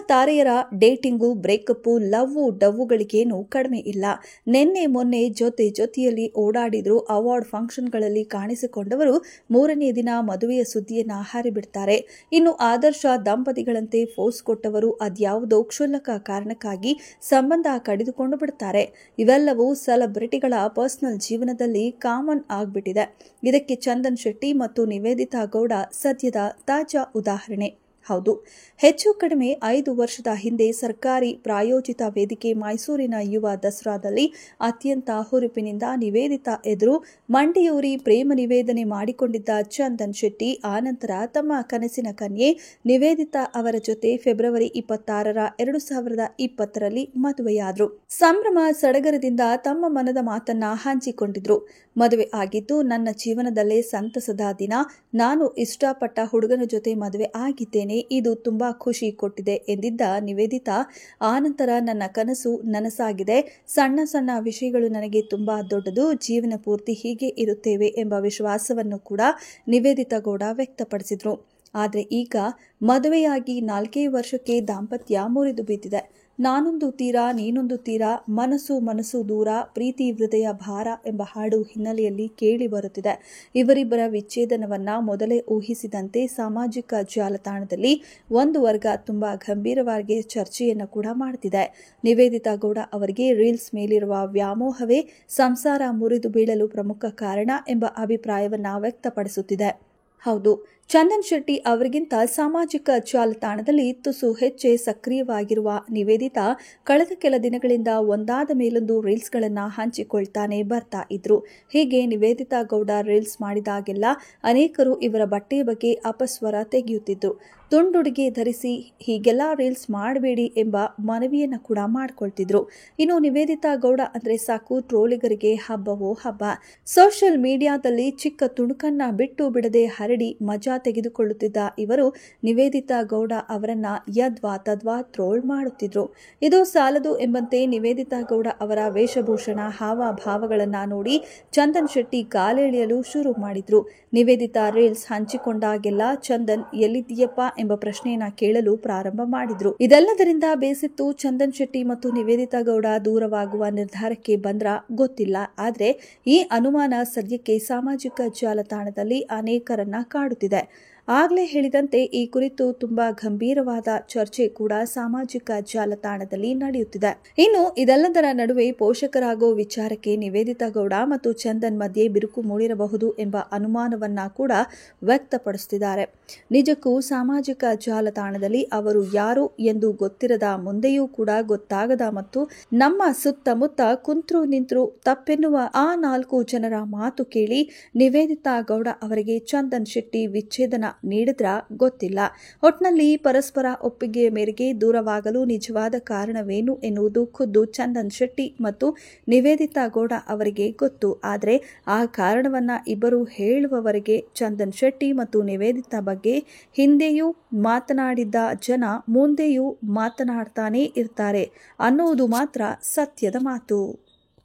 ತಾರೆಯರ dating, breakup, love, ಡವ್ವುಗಳಿಗೇನು ಕಡಿಮೆ ಇಲ್ಲ. ನಿನ್ನೆ ಮೊನ್ನೆ ಜೊತೆಯಲ್ಲಿ ಓಡಾಡಿದ್ರು. ಅವಾರ್ಡ್ ಫಂಕ್ಷನ್ಗಳಲ್ಲಿ ಕಾಣಿಸಿಕೊಂಡವರು ಮೂರನೇ ದಿನ ಮದುವೆಯ ಸುದ್ದಿಯನ್ನ ಹಾರಿಬಿಡ್ತಾರೆ. ಇನ್ನು ಆದರ್ಶ ದಂಪತಿಗಳಂತೆ ಫೋಸ್ ಕೊಟ್ಟವರು ಅದ್ಯಾವುದೋ ಕ್ಷುಲ್ಲಕ ಕಾರಣಕ್ಕಾಗಿ ಸಂಬಂಧ ಕಡಿದುಕೊಂಡು ಬಿಡುತ್ತಾರೆ. ಇವೆಲ್ಲವೂ ಸೆಲೆಬ್ರಿಟಿಗಳ ಪರ್ಸನಲ್ ಜೀವನದಲ್ಲಿ ಕಾಮನ್ ಆಗ್ಬಿಟ್ಟಿದೆ. ಇದಕ್ಕೆ ಚಂದನ್ ಶೆಟ್ಟಿ ಮತ್ತು ನಿವೇದಿತಾ ಗೌಡ ಸದ್ಯದ ತಾಜಾ ಉದಾಹರಣೆ. ಹೌದು, ಹೆಚ್ಚು ಕಡಿಮೆ 5 ವರ್ಷದ ಹಿಂದೆ ಸರ್ಕಾರಿ ಪ್ರಾಯೋಜಿತ ವೇದಿಕೆ ಮೈಸೂರಿನ ಯುವ ದಸರಾದಲ್ಲಿ ಅತ್ಯಂತ ಹುರುಪಿನಿಂದ ನಿವೇದಿತಾ ಎದುರು ಮಂಡಿಯೂರಿ ಪ್ರೇಮ ನಿವೇದನೆ ಮಾಡಿಕೊಂಡಿದ್ದ ಚಂದನ್ ಶೆಟ್ಟಿ ಆನಂತರ ತಮ್ಮ ಕನಸಿನ ಕನ್ಯೆ ನಿವೇದಿತಾ ಅವರ ಜೊತೆ ಫೆಬ್ರವರಿ 26, 2020ರಲ್ಲಿ ಮದುವೆಯಾದರು. ಸಂಭ್ರಮ ಸಡಗರದಿಂದ ತಮ್ಮ ಮನದ ಮಾತನ್ನ ಹಂಚಿಕೊಂಡಿದ್ರು. ಮದುವೆ ಆಗಿದ್ದು ನನ್ನ ಜೀವನದಲ್ಲೇ ಸಂತಸದ ದಿನ. ನಾನು ಇಷ್ಟಪಟ್ಟ ಹುಡುಗನ ಜೊತೆ ಮದುವೆ ಆಗಿದ್ದೇನೆ. ಇದು ತುಂಬಾ ಖುಷಿ ಕೊಟ್ಟಿದೆ ಎಂದಿದ್ದ ನಿವೇದಿತಾ, ಆನಂತರ ನನ್ನ ಕನಸು ನನಸಾಗಿದೆ. ಸಣ್ಣ ಸಣ್ಣ ವಿಷಯಗಳು ನನಗೆ ತುಂಬಾ ದೊಡ್ಡದು. ಜೀವನ ಪೂರ್ತಿ ಹೀಗೆ ಇರುತ್ತೇವೆ ಎಂಬ ವಿಶ್ವಾಸವನ್ನು ಕೂಡ ನಿವೇದಿತಾ ಗೌಡ ವ್ಯಕ್ತಪಡಿಸಿದ್ರು. ಆದರೆ ಈಗ ಮದುವೆಯಾಗಿ 4 ವರ್ಷಕ್ಕೆ ದಾಂಪತ್ಯ ಮುರಿದು ಬಿದ್ದಿದೆ. ನಾನೊಂದು ತೀರ ನೀನೊಂದು ತೀರ, ಮನಸ್ಸು ದೂರ, ಪ್ರೀತಿ ಹೃದಯ ಭಾರ ಎಂಬ ಹಾಡು ಹಿನ್ನೆಲೆಯಲ್ಲಿ ಕೇಳಿ ಬರುತ್ತಿದೆ. ಇವರಿಬ್ಬರ ವಿಚ್ಛೇದನವನ್ನ ಮೊದಲೇ ಊಹಿಸಿದಂತೆ ಸಾಮಾಜಿಕ ಜಾಲತಾಣದಲ್ಲಿ ಒಂದು ವರ್ಗ ತುಂಬಾ ಗಂಭೀರವಾಗಿ ಚರ್ಚೆಯನ್ನು ಕೂಡ ಮಾಡುತ್ತಿದೆ. ನಿವೇದಿತಾ ಗೌಡ ಅವರಿಗೆ ರೀಲ್ಸ್ ಮೇಲಿರುವ ವ್ಯಾಮೋಹವೇ ಸಂಸಾರ ಮುರಿದು ಬೀಳಲು ಪ್ರಮುಖ ಕಾರಣ ಎಂಬ ಅಭಿಪ್ರಾಯವನ್ನ ವ್ಯಕ್ತಪಡಿಸುತ್ತಿದೆ. ಹೌದು, ಚಂದನ್ ಶೆಟ್ಟಿ ಅವರಿಗಿಂತ ಸಾಮಾಜಿಕ ಜಾಲತಾಣದಲ್ಲಿ ತುಸು ಹೆಚ್ಚೆ ಸಕ್ರಿಯವಾಗಿರುವ ನಿವೇದಿತಾ ಕಳೆದ ಕೆಲ ದಿನಗಳಿಂದ ಒಂದಾದ ಮೇಲೊಂದು ರೀಲ್ಸ್ಗಳನ್ನು ಹಂಚಿಕೊಳ್ತಾನೆ ಬರ್ತಾ ಇದ್ರು. ಹೀಗೆ ನಿವೇದಿತಾ ಗೌಡ ರೀಲ್ಸ್ ಮಾಡಿದಾಗೆಲ್ಲ ಅನೇಕರು ಇವರ ಬಟ್ಟೆಯ ಬಗ್ಗೆ ಅಪಸ್ವರ ತೆಗೆಯುತ್ತಿದ್ರು. ತುಂಡುಡುಗೆ ಧರಿಸಿ ಹೀಗೆಲ್ಲ ರೀಲ್ಸ್ ಮಾಡಬೇಡಿ ಎಂಬ ಮನವಿಯನ್ನು ಕೂಡ ಮಾಡಿಕೊಳ್ತಿದ್ರು. ಇನ್ನು ನಿವೇದಿತಾ ಗೌಡ ಅಂದ್ರೆ ಸಾಕು ಟ್ರೋಲಿಗರಿಗೆ ಹಬ್ಬವೋ ಹಬ್ಬ. ಸೋಷಿಯಲ್ ಮೀಡಿಯಾದಲ್ಲಿ ಚಿಕ್ಕ ತುಣುಕನ್ನ ಬಿಟ್ಟು ಬಿಡದೆ ಹರಡಿ ಮಜಾ ತೆಗೆದುಕೊಳ್ಳುತ್ತಿದ್ದ ಇವರು ನಿವೇದಿತಾ ಗೌಡ ಅವರನ್ನ ಯದ್ವಾ ತದ್ವಾ ಟ್ರೋಲ್ ಮಾಡುತ್ತಿದ್ರು. ಇದು ಸಾಲದು ಎಂಬಂತೆ ನಿವೇದಿತಾ ಗೌಡ ಅವರ ವೇಷಭೂಷಣ ಹಾವಭಾವಗಳನ್ನ ನೋಡಿ ಚಂದನ್ ಶೆಟ್ಟಿ ಕಾಲೆಳೆಯಲು ಶುರು ಮಾಡಿದ್ರು. ನಿವೇದಿತಾ ರೀಲ್ಸ್ ಹಂಚಿಕೊಂಡಾಗೆಲ್ಲ ಚಂದನ್ ಎಲ್ಲಿದ್ದೀಯಪ್ಪ ಎಂಬ ಪ್ರಶ್ನೆಯನ್ನ ಕೇಳಲು ಪ್ರಾರಂಭ ಮಾಡಿದ್ರು. ಇದೆಲ್ಲದರಿಂದ ಬೇಸತ್ತು ಚಂದನ್ ಶೆಟ್ಟಿ ಮತ್ತು ನಿವೇದಿತಾ ಗೌಡ ದೂರವಾಗುವ ನಿರ್ಧಾರಕ್ಕೆ ಬಂದ್ರ ಗೊತ್ತಿಲ್ಲ. ಆದ್ರೆ ಈ ಅನುಮಾನ ಸದ್ಯಕ್ಕೆ ಸಾಮಾಜಿಕ ಜಾಲತಾಣದಲ್ಲಿ ಅನೇಕರನ್ನ ಕಾಡುತ್ತಿದೆ. ಆಗ್ಲೇ ಹೇಳಿದಂತೆ ಈ ಕುರಿತು ತುಂಬಾ ಗಂಭೀರವಾದ ಚರ್ಚೆ ಕೂಡ ಸಾಮಾಜಿಕ ಜಾಲತಾಣದಲ್ಲಿ ನಡೆಯುತ್ತಿದೆ. ಇನ್ನು ಇದೆಲ್ಲದರ ನಡುವೆ ಪೋಷಕರಾಗೋ ವಿಚಾರಕ್ಕೆ ನಿವೇದಿತಾ ಗೌಡ ಮತ್ತು ಚಂದನ್ ಮಧ್ಯೆ ಬಿರುಕು ಮೂಡಿರಬಹುದು ಎಂಬ ಅನುಮಾನವನ್ನ ಕೂಡ ವ್ಯಕ್ತಪಡಿಸುತ್ತಿದ್ದಾರೆ. ನಿಜಕ್ಕೂ ಸಾಮಾಜಿಕ ಜಾಲತಾಣದಲ್ಲಿ ಅವರು ಯಾರು ಎಂದು ಗೊತ್ತಿರದ, ಮುಂದೆಯೂ ಕೂಡ ಗೊತ್ತಾಗದ ಮತ್ತು ನಮ್ಮ ಸುತ್ತಮುತ್ತ ಕುಂತ್ರು ನಿಂತ್ರು ತಪ್ಪೆನ್ನುವ ಆ 4 ಜನರ ಮಾತು ಕೇಳಿ ನಿವೇದಿತಾ ಗೌಡ ಅವರಿಗೆ ಚಂದನ್ ಶೆಟ್ಟಿ ವಿಚ್ಛೇದನ ನೀಡಿದ್ರ ಗೊತ್ತಿಲ್ಲ. ಒಟ್ನಲ್ಲಿ ಪರಸ್ಪರ ಒಪ್ಪಿಗೆಯ ಮೇರೆಗೆ ದೂರವಾಗಲು ನಿಜವಾದ ಕಾರಣವೇನು ಎನ್ನುವುದು ಖುದ್ದು ಚಂದನ್ ಶೆಟ್ಟಿ ಮತ್ತು ನಿವೇದಿತಾ ಗೌಡ ಅವರಿಗೆ ಗೊತ್ತು. ಆದರೆ ಆ ಕಾರಣವನ್ನ ಇಬ್ಬರು ಹೇಳುವವರೆಗೆ ಚಂದನ್ ಶೆಟ್ಟಿ ಮತ್ತು ನಿವೇದಿತಾ ಬಗ್ಗೆ ಹಿಂದೆಯೂ ಮಾತನಾಡಿದ್ದ ಜನ ಮುಂದೆಯೂ ಮಾತನಾಡ್ತಾನೇ ಇರ್ತಾರೆ ಅನ್ನುವುದು ಮಾತ್ರ ಸತ್ಯದ ಮಾತು.